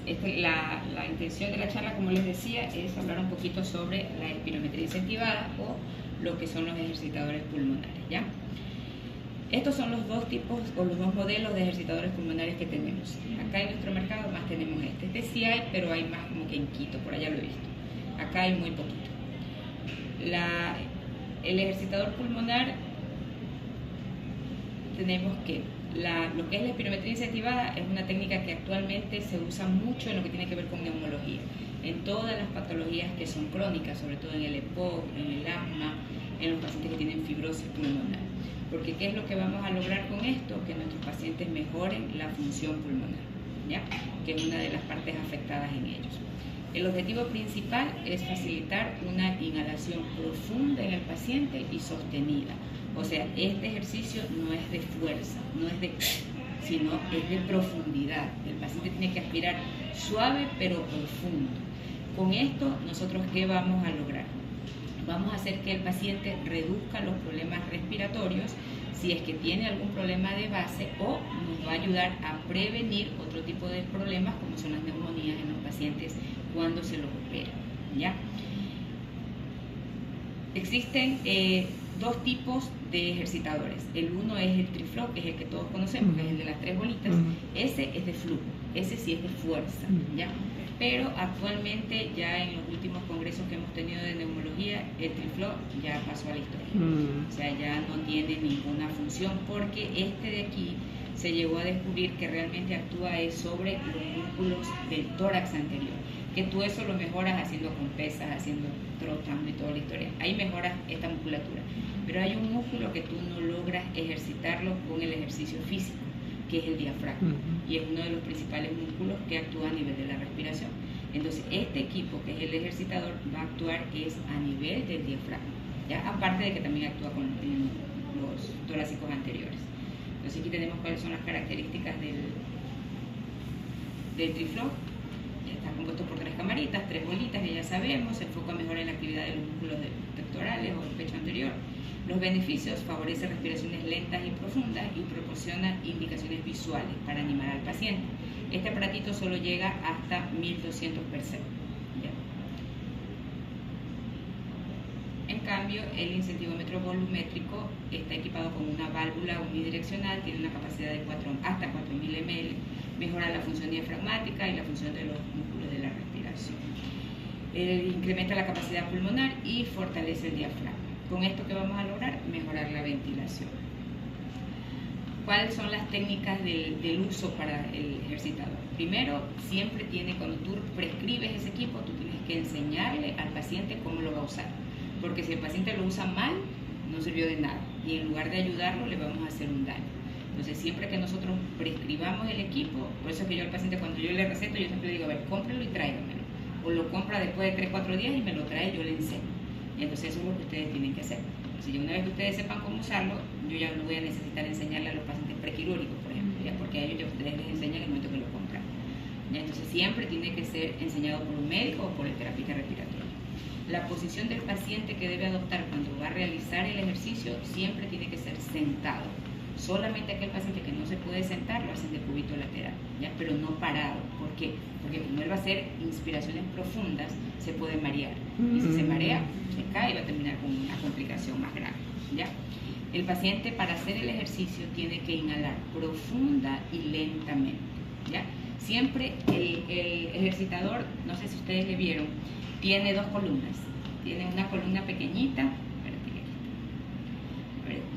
La intención de la charla, como les decía, es hablar un poquito sobre la espirometría incentivada o lo que son los ejercitadores pulmonares, ¿ya? Estos son los dos tipos o los dos modelos de ejercitadores pulmonares que tenemos. Acá en nuestro mercado más tenemos este sí hay, pero hay más como que en Quito, por allá lo he visto. Acá hay muy poquito. El ejercitador pulmonar, tenemos que lo que es la espirometría incentivada es una técnica que actualmente se usa mucho en lo que tiene que ver con neumología, en todas las patologías que son crónicas, sobre todo en el EPOC, en el asma, en los pacientes que tienen fibrosis pulmonar. Porque ¿qué es lo que vamos a lograr con esto? Que nuestros pacientes mejoren la función pulmonar, ¿ya? Que es una de las partes afectadas en ellos. El objetivo principal es facilitar una inhalación profunda en el paciente y sostenida. O sea, este ejercicio no es de fuerza, sino es de profundidad. El paciente tiene que aspirar suave pero profundo. Con esto, nosotros ¿qué vamos a lograr? Vamos a hacer que el paciente reduzca los problemas respiratorios si es que tiene algún problema de base, o nos va a ayudar a prevenir otro tipo de problemas como son las neumonías en los pacientes cuando se los opera, ¿ya? Existen dos tipos de ejercitadores. El uno es el triflow, que es el que todos conocemos, que es el de las 3 bolitas. Ese es de flujo, ese sí es de fuerza, ¿ya? Pero actualmente ya en los últimos congresos que hemos tenido de neumología, el triflow ya pasó a la historia. O sea, ya no tiene ninguna función, porque este de aquí se llegó a descubrir que realmente actúa sobre los músculos del tórax anterior, que tú eso lo mejoras haciendo con pesas, haciendo trotando y toda la historia. Ahí mejoras esta musculatura, pero hay un músculo que tú no logras ejercitarlo con el ejercicio físico, que es el diafragma, y es uno de los principales músculos que actúa a nivel de la respiración. Entonces, este equipo, que es el ejercitador, va a actuar es a nivel del diafragma, ¿ya? Aparte de que también actúa con los torácicos anteriores. Entonces, aquí tenemos cuáles son las características del triflow. Está compuesto por 3 camaritas, 3 bolitas, que ya sabemos, se enfoca mejor en la actividad de los músculos pectorales o el pecho anterior. Los beneficios: favorece respiraciones lentas y profundas y proporciona indicaciones visuales para animar al paciente. Este aparatito solo llega hasta 1200 Hz. En cambio, el incentivómetro volumétrico está equipado con una válvula unidireccional, tiene una capacidad de hasta 4000 ml, mejora la función diafragmática y la función de los músculos de la respiración. Incrementa la capacidad pulmonar y fortalece el diafragma. Con esto, ¿qué vamos a lograr? Mejorar la ventilación. ¿Cuáles son las técnicas del uso para el ejercitador? Primero, siempre cuando tú prescribes ese equipo, tú tienes que enseñarle al paciente cómo lo va a usar. Porque si el paciente lo usa mal, no sirvió de nada. Y en lugar de ayudarlo, le vamos a hacer un daño. Entonces, siempre que nosotros prescribamos el equipo, por eso es que yo al paciente, cuando yo le receto, yo siempre le digo, a ver, cómprelo y tráigamelo. O lo compra después de 3-4 días y me lo trae y yo le enseño. Entonces, eso es lo que ustedes tienen que hacer. Si una vez que ustedes sepan cómo usarlo, yo ya no voy a necesitar enseñarle a los pacientes prequirúrgicos, por ejemplo, ya, porque a ellos ya ustedes les enseñan en el momento que lo compran. ¿Ya? Entonces, siempre tiene que ser enseñado por un médico o por el terapeuta respiratorio. La posición del paciente que debe adoptar cuando va a realizar el ejercicio siempre tiene que ser sentado. Solamente aquel paciente que no se puede sentar lo hacen de cúbito lateral, ¿ya? Pero no parado. ¿Por qué? Porque como él va a hacer inspiraciones profundas, se puede marear. Y si se marea, se cae y va a terminar con una complicación más grave, ¿ya? El paciente, para hacer el ejercicio, tiene que inhalar profunda y lentamente, ¿ya? Siempre el ejercitador, no sé si ustedes le vieron, tiene 2 columnas. Tiene una columna pequeñita.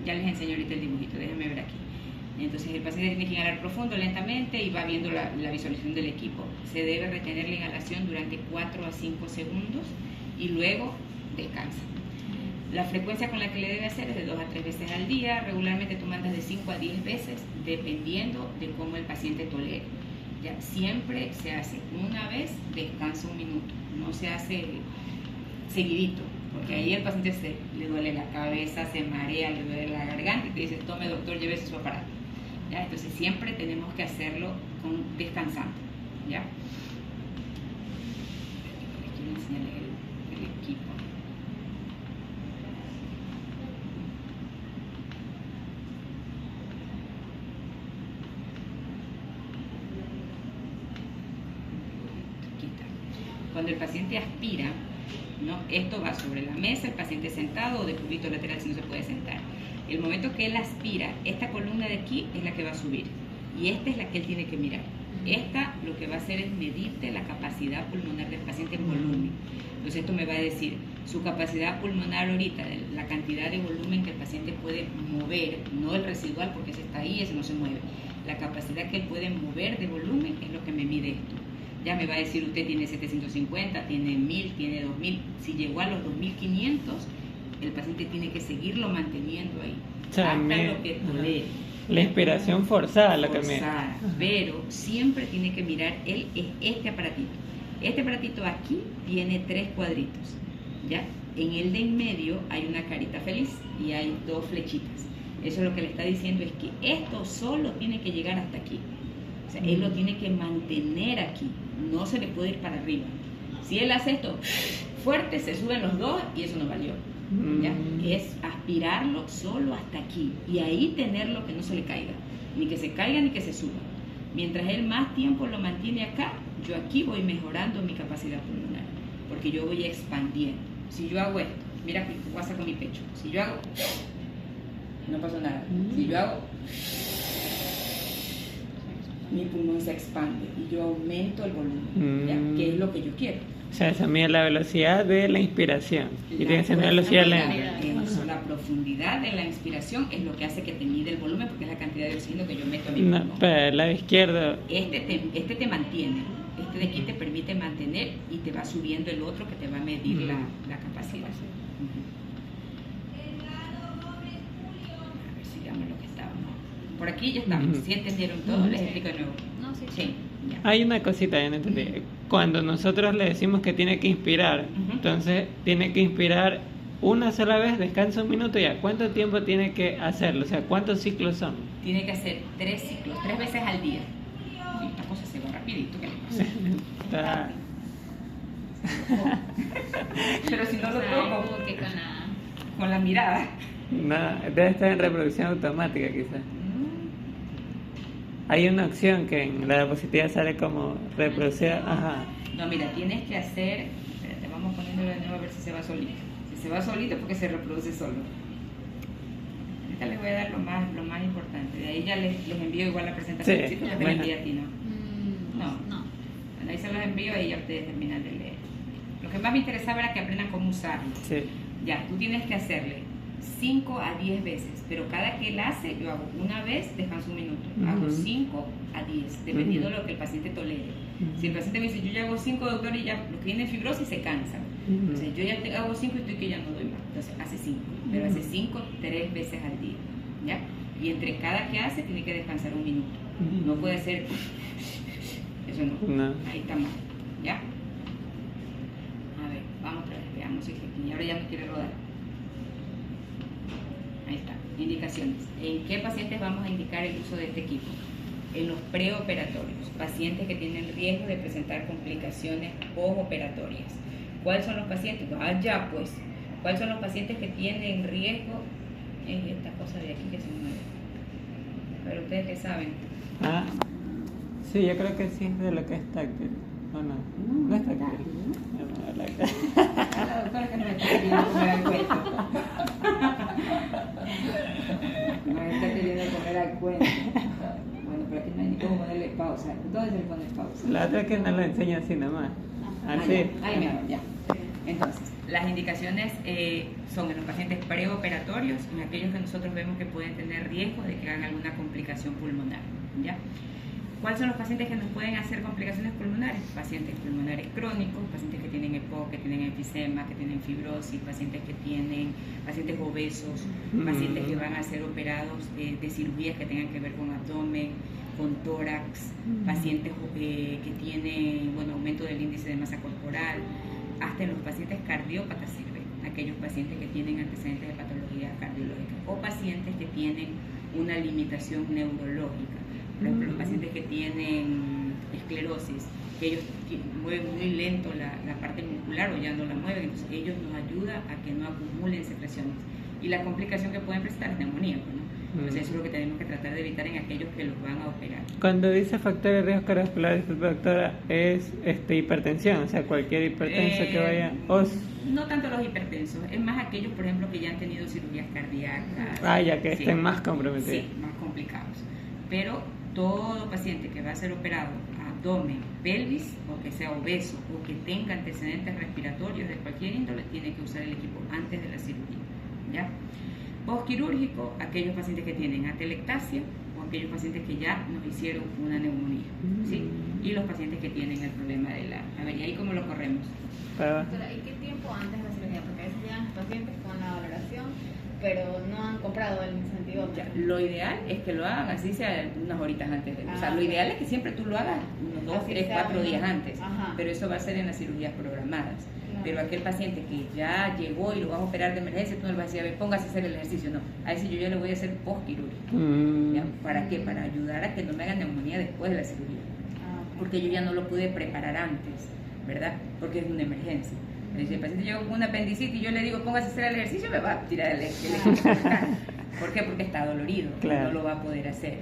Ya les enseño ahorita el dibujito, déjenme ver aquí. Entonces, el paciente tiene que inhalar profundo, lentamente, y va viendo la visualización del equipo. Se debe retener la inhalación durante 4 a 5 segundos y luego descansa. La frecuencia con la que le debe hacer es de 2 a 3 veces al día. Regularmente tú mandas de 5 a 10 veces, dependiendo de cómo el paciente tolere. Ya, siempre se hace una vez, descansa 1 minuto. No se hace seguidito, porque ahí el paciente le duele la cabeza, se marea, le duele la garganta y te dice, tome doctor, llévese su aparato. ¿Ya? Entonces siempre tenemos que hacerlo descansando, ¿ya? Quiero enseñarles el equipo. Cuando el paciente aspira, ¿no? Esto va sobre la mesa, el paciente sentado o de cúbito lateral si no se puede sentar. El momento que él aspira, esta columna de aquí es la que va a subir y esta es la que él tiene que mirar. Esta lo que va a hacer es medirte la capacidad pulmonar del paciente en volumen. Entonces esto me va a decir su capacidad pulmonar ahorita, la cantidad de volumen que el paciente puede mover, no el residual porque ese está ahí, ese no se mueve. La capacidad que él puede mover de volumen es lo que me mide esto. Ya me va a decir usted tiene 750, tiene 1000, tiene 2000. Si llegó a los 2500, el paciente tiene que seguirlo manteniendo ahí. O sea, hasta lo que tolere. La inspiración forzada, lo que me... Pero siempre tiene que mirar él es este aparatito. Este aparatito aquí tiene 3 cuadritos, ¿ya? En el de en medio hay una carita feliz y hay 2 flechitas. Eso es lo que le está diciendo, es que esto solo tiene que llegar hasta aquí. O sea, él lo tiene que mantener aquí, no se le puede ir para arriba. Si él hace esto fuerte, se suben los 2 y eso no valió. ¿Ya? Es aspirarlo solo hasta aquí y ahí tenerlo que no se le caiga, ni que se caiga ni que se suba. Mientras él más tiempo lo mantiene acá, yo aquí voy mejorando mi capacidad pulmonar, porque yo voy expandiendo. Si yo hago esto, mira que pasa con mi pecho, si yo hago, no pasó nada. Si yo hago, mi pulmón se expande y yo aumento el volumen, ¿ya? Que es lo que yo quiero. O sea, esa mide la velocidad de la inspiración y tiene que ser una velocidad lenta. La profundidad de la inspiración es lo que hace que te mide el volumen, porque es la cantidad de oxígeno que yo meto a mi pulmón. Pero el lado izquierdo... Este te mantiene, este de aquí te permite mantener y te va subiendo el otro que te va a medir la capacidad. A ver, sigamos lo que estábamos. Por aquí ya estamos. ¿Sí entendieron todo? Les explico de nuevo. No, sí. Sí. Ya. Hay una cosita, ya no entendí. Cuando nosotros le decimos que tiene que inspirar, entonces tiene que inspirar una sola vez, descansa un minuto y ya. ¿Cuánto tiempo tiene que hacerlo? O sea, ¿cuántos ciclos son? Tiene que hacer 3 ciclos, 3 veces al día. Sí, esta cosa se va rapidito, ¿qué le pasa? Está... Pero si no lo toco con la mirada. No, debe estar en reproducción automática quizás. Hay una opción que en la diapositiva sale como reproducir. Ajá. No, mira, tienes que hacer. Espérate, vamos poniéndolo de nuevo a ver si se va solito. Si se va solito, porque se reproduce solo. Ahorita les voy a dar lo más importante. De ahí ya les envío igual la presentación. Sí, porque te la envié a ti, ¿no? No. Bueno, ahí se los envío y ya ustedes terminan de leer. Lo que más me interesaba era que aprendan cómo usarlo. Sí. Ya, tú tienes que hacerle 5 a 10 veces, pero cada que él hace, yo hago una vez, descanso un minuto, hago 5 a 10, dependiendo de lo que el paciente tolere. Si el paciente me dice, yo ya hago 5, doctor, y ya los que tienen fibrosis se cansan. Entonces, yo ya hago 5 y estoy que ya no doy más. Entonces, hace 5, pero hace 5 3 veces al día, ¿ya? Y entre cada que hace, tiene que descansar un minuto. No puede ser, eso no. Ahí está mal, ¿ya? A ver, vamos otra vez, veamos si y ahora ya no quiere rodar. Ahí está, indicaciones. ¿En qué pacientes vamos a indicar el uso de este equipo? En los preoperatorios, pacientes que tienen riesgo de presentar complicaciones postoperatorias. ¿Cuáles son los pacientes? Ya pues. ¿Cuáles son los pacientes que tienen riesgo? Es esta cosa de aquí que se mueve. Pero ustedes qué saben. Sí, yo creo que sí es de lo que es táctil. ¿O no? No es táctil. La doctora que no me está queriendo comer al cuento. Me está queriendo comer al cuento. Bueno, pero aquí no hay ni cómo ponerle pausa. ¿Dónde se le pone pausa? La otra que no lo enseña así nomás. Así. Ahí mejor, ya. Entonces, las indicaciones son en los pacientes preoperatorios, en aquellos que nosotros vemos que pueden tener riesgo de que hagan alguna complicación pulmonar, ¿ya? ¿Cuáles son los pacientes que nos pueden hacer complicaciones pulmonares? Pacientes pulmonares crónicos, pacientes que tienen EPOC, que tienen enfisema, que tienen fibrosis, pacientes obesos, pacientes que van a ser operados de cirugías que tengan que ver con abdomen, con tórax, pacientes que tienen aumento del índice de masa corporal, hasta en los pacientes cardiópatas sirve, aquellos pacientes que tienen antecedentes de patología cardiológica o pacientes que tienen una limitación neurológica. Por ejemplo, los pacientes que tienen esclerosis, que ellos mueven muy lento la parte muscular o ya no la mueven, entonces ellos nos ayudan a que no acumulen secreciones. Y la complicación que pueden presentar es neumonía, ¿no? Entonces eso es lo que tenemos que tratar de evitar en aquellos que los van a operar. Cuando dice factor de riesgo cardiovascular, disculpe doctora, es hipertensión, o sea, cualquier hipertenso que vaya... No tanto los hipertensos, es más aquellos, por ejemplo, que ya han tenido cirugías cardíacas. Ya que estén más comprometidos. Sí, más complicados. Pero todo paciente que va a ser operado, abdomen, pelvis, o que sea obeso, o que tenga antecedentes respiratorios de cualquier índole, tiene que usar el equipo antes de la cirugía, ¿ya? Postquirúrgico, aquellos pacientes que tienen atelectasia o aquellos pacientes que ya nos hicieron una neumonía, ¿sí? Y los pacientes que tienen el problema de la... A ver, ¿y ahí cómo lo corremos? Doctora, ¿y qué tiempo antes de la cirugía? Porque a veces llegan los pacientes con la valoración, pero no han comprado el incentivo. Lo ideal es que lo hagan así sea unas horitas antes. O sea, lo ideal es que siempre tú lo hagas unos 2, 3, 4 días antes. Pero eso va a ser en las cirugías programadas. Pero aquel paciente que ya llegó y lo vas a operar de emergencia, tú no le vas a decir, a ver, póngase a hacer el ejercicio. No, a ese yo ya le voy a hacer postquirúrgico. ¿Para qué? Para ayudar a que no me hagan neumonía después de la cirugía. Porque yo ya no lo pude preparar antes, ¿verdad? Porque es una emergencia. Si el paciente llegó con una apendicitis y yo le digo, póngase a hacer el ejercicio, me va a tirar el equipo. ¿Por qué? Porque está dolorido, no lo va a poder hacer.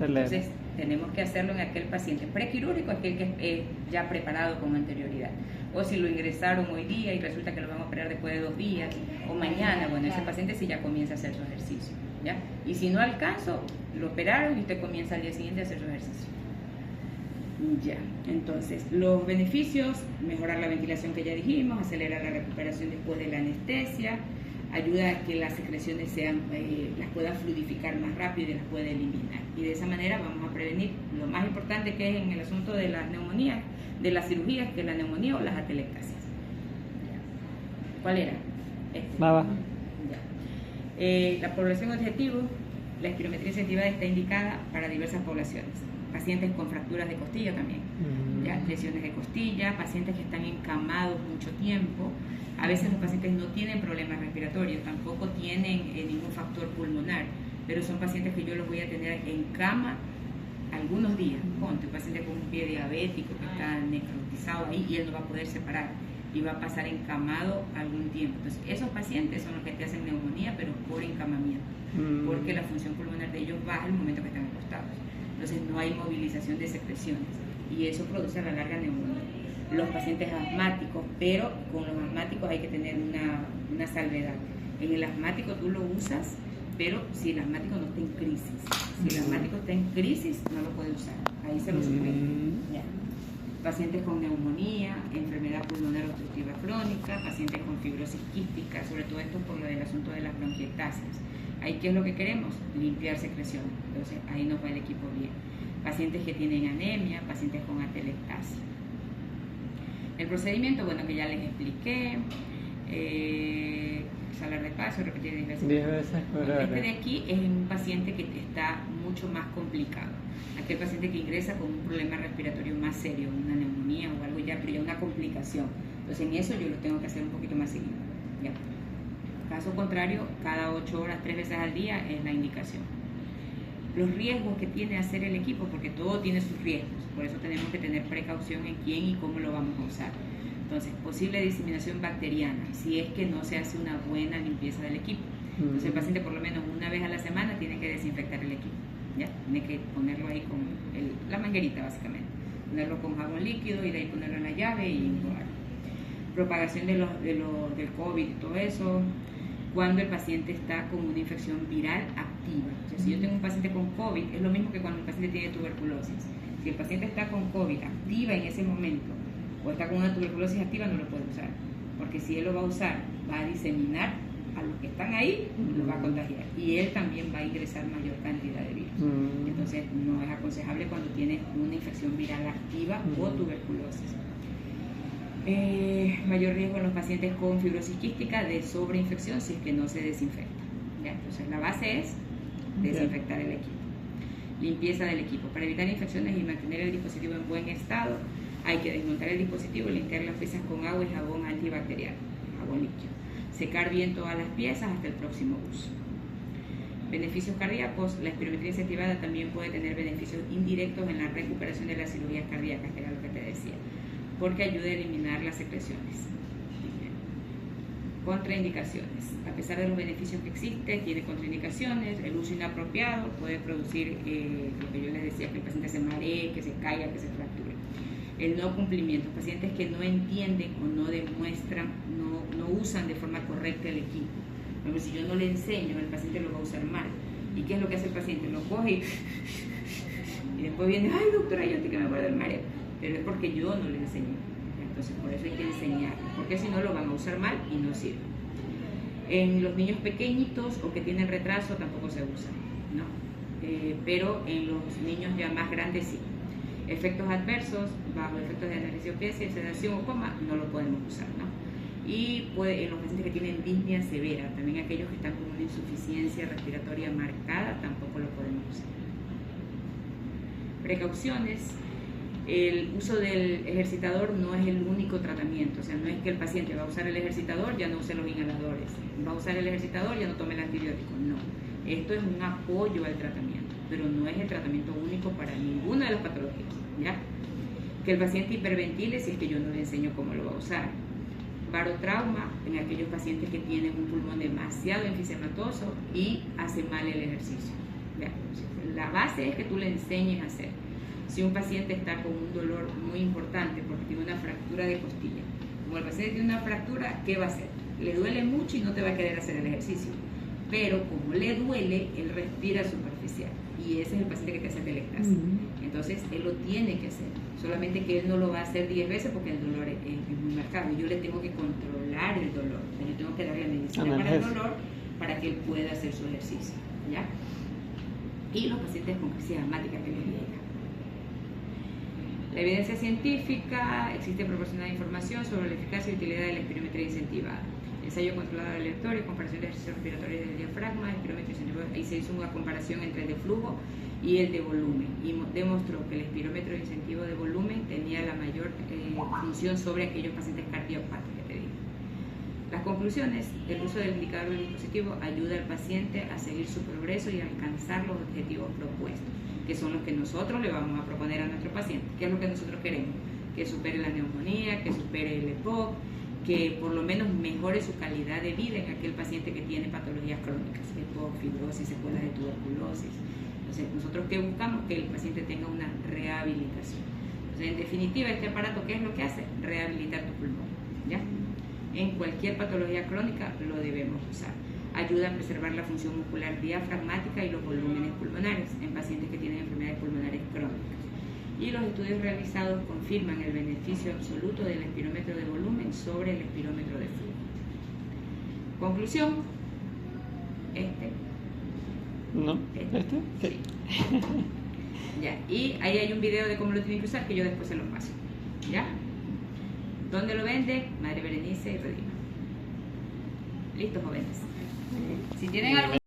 Entonces, tenemos que hacerlo en aquel paciente prequirúrgico, aquel que es ya preparado con anterioridad. O si lo ingresaron hoy día y resulta que lo van a operar después de 2 días, o mañana, bueno, ese paciente sí ya comienza a hacer su ejercicio, ¿ya? Y si no alcanzo, lo operaron y usted comienza al día siguiente a hacer su ejercicio. Ya, entonces, los beneficios: mejorar la ventilación que ya dijimos, acelerar la recuperación después de la anestesia, ayuda a que las secreciones las pueda fluidificar más rápido y las pueda eliminar. Y de esa manera vamos a prevenir lo más importante que es en el asunto de las neumonías, de las cirugías, que es la neumonía o las atelectasias. ¿Cuál era? La población objetivo, la espirometría incentivada está indicada para diversas poblaciones. Pacientes con fracturas de costilla también, ¿ya? Lesiones de costilla, pacientes que están encamados mucho tiempo. A veces los pacientes no tienen problemas respiratorios, tampoco tienen ningún factor pulmonar, pero son pacientes que yo los voy a tener en cama algunos días. Ponte un paciente con un pie diabético que está necrotizado ahí y él no va a poder separar y va a pasar encamado algún tiempo. Entonces, esos pacientes son los que te hacen neumonía, pero por encamamiento, porque la función pulmonar de ellos baja al momento que están acostados. Entonces, no hay movilización de secreciones y eso produce a la larga neumonía. Los pacientes asmáticos, pero con los asmáticos hay que tener una salvedad. En el asmático tú lo usas, pero si el asmático no está en crisis. Si el asmático está en crisis, no lo puede usar. Ahí se lo suspende. Ya. Pacientes con neumonía, enfermedad pulmonar obstructiva crónica, pacientes con fibrosis quística, sobre todo esto por lo del asunto de las bronquiectasias. Ahí, ¿qué es lo que queremos? Limpiar secreciones. Entonces, ahí nos va el equipo bien. Pacientes que tienen anemia, pacientes con atelectasia. El procedimiento, bueno, que ya les expliqué, salar de paso, repetir 10 veces. 10 veces por hora. Este de aquí es un paciente que está mucho más complicado. Aquel paciente que ingresa con un problema respiratorio más serio, una neumonía o algo ya, pero ya una complicación. Entonces en eso yo lo tengo que hacer un poquito más seguido. ¿Ya? Caso contrario, cada 8 horas, 3 veces al día es la indicación. Los riesgos que tiene hacer el equipo, porque todo tiene sus riesgos, por eso tenemos que tener precaución en quién y cómo lo vamos a usar. Entonces, posible diseminación bacteriana, si es que no se hace una buena limpieza del equipo. Entonces, el paciente por lo menos una vez a la semana tiene que desinfectar el equipo, ¿ya? Tiene que ponerlo ahí con la manguerita, básicamente. Ponerlo con jabón líquido y de ahí ponerlo en la llave y enjuagarlo. Propagación del COVID y todo eso, cuando el paciente está con una infección viral activa. O sea, si yo tengo un paciente con COVID, es lo mismo que cuando el paciente tiene tuberculosis. Si el paciente está con COVID activa en ese momento, o está con una tuberculosis activa, no lo puede usar, porque si él lo va a usar, va a diseminar a los que están ahí, los va a contagiar, y él también va a ingresar mayor cantidad de virus. Entonces no es aconsejable cuando tienes una infección viral activa o tuberculosis. Mayor riesgo en los pacientes con fibrosis quística de sobreinfección si es que no se desinfecta, ¿ya? Entonces la base es desinfectar el equipo. Limpieza del equipo. Para evitar infecciones y mantener el dispositivo en buen estado, hay que desmontar el dispositivo y limpiar las piezas con agua y jabón antibacterial, jabón líquido. Secar bien todas las piezas hasta el próximo uso. Beneficios cardíacos. La espirometría incentivada también puede tener beneficios indirectos en la recuperación de las cirugías cardíacas, que era lo que te decía, porque ayuda a eliminar las secreciones. Contraindicaciones. A pesar de los beneficios que existen, tiene contraindicaciones. El uso inapropiado puede producir lo que yo les decía, que el paciente se maree, que se caiga, que se fracture. El no cumplimiento. Pacientes que no entienden o no demuestran, no usan de forma correcta el equipo. Por ejemplo, si yo no le enseño, el paciente lo va a usar mal. ¿Y qué es lo que hace el paciente? Lo coge y después viene, ay doctora, yo estoy que me acuerdo del mareo. Pero es porque yo no le enseñé. Entonces por eso hay que enseñarlo, porque si no lo van a usar mal y no sirve. En los niños pequeñitos o que tienen retraso tampoco se usa, ¿no? Pero en los niños ya más grandes sí. Efectos adversos, bajo efectos de anestesia, sedación o coma, no lo podemos usar, ¿no? Y en los pacientes que tienen disnea severa, también aquellos que están con una insuficiencia respiratoria marcada, tampoco lo podemos usar. Precauciones. El uso del ejercitador no es el único tratamiento, o sea, no es que el paciente va a usar el ejercitador, ya no use los inhaladores, va a usar el ejercitador, ya no tome el antibiótico, no. Esto es un apoyo al tratamiento, pero no es el tratamiento único para ninguna de las patologías, ¿ya? Que el paciente hiperventile si es que yo no le enseño cómo lo va a usar. Barotrauma en aquellos pacientes que tienen un pulmón demasiado enfisematoso y hace mal el ejercicio, ¿ya? La base es que tú le enseñes a hacer. Si un paciente está con un dolor muy importante porque tiene una fractura de costilla, como el paciente tiene una fractura, ¿qué va a hacer? Le duele mucho y no te va a querer hacer el ejercicio, pero como le duele, él respira superficial y ese es el paciente que te hace telectasia. Entonces él lo tiene que hacer, solamente que él no lo va a hacer 10 veces porque el dolor es muy marcado y yo le tengo que controlar el dolor, yo tengo que darle medicina para el dolor para que él pueda hacer su ejercicio, ¿ya? Y los pacientes con crisis asmática que les llega. La evidencia científica, existe proporcionada información sobre la eficacia y utilidad de la espirometría incentivada. Ensayo controlado aleatorio, comparación de ejercicios respiratorios del diafragma, espirómetro incentivado. Ahí se hizo una comparación entre el de flujo y el de volumen y demostró que el espirómetro de incentivo de volumen tenía la mayor función sobre aquellos pacientes cardiopatas que te digo. Las conclusiones: el uso del indicador del dispositivo ayuda al paciente a seguir su progreso y a alcanzar los objetivos propuestos, que son los que nosotros le vamos a proponer a nuestro paciente. ¿Qué es lo que nosotros queremos? Que supere la neumonía, que supere el EPOC, que por lo menos mejore su calidad de vida en aquel paciente que tiene patologías crónicas, EPOC, fibrosis, secuelas de tuberculosis. Entonces, nosotros ¿qué buscamos? Que el paciente tenga una rehabilitación. Entonces, en definitiva, este aparato, ¿qué es lo que hace? Rehabilitar tu pulmón, ¿ya? En cualquier patología crónica lo debemos usar. Ayuda a preservar la función muscular diafragmática y los volúmenes pulmonares en pacientes que tienen enfermedades pulmonares crónicas. Y los estudios realizados confirman el beneficio absoluto del espirómetro de volumen sobre el espirómetro de flujo. Conclusión: Sí. Ya, y ahí hay un video de cómo lo tienen que usar que yo después se los paso. ¿Ya? ¿Dónde lo vende? Madre Berenice y Redima. Listo, jóvenes. Si tienen algún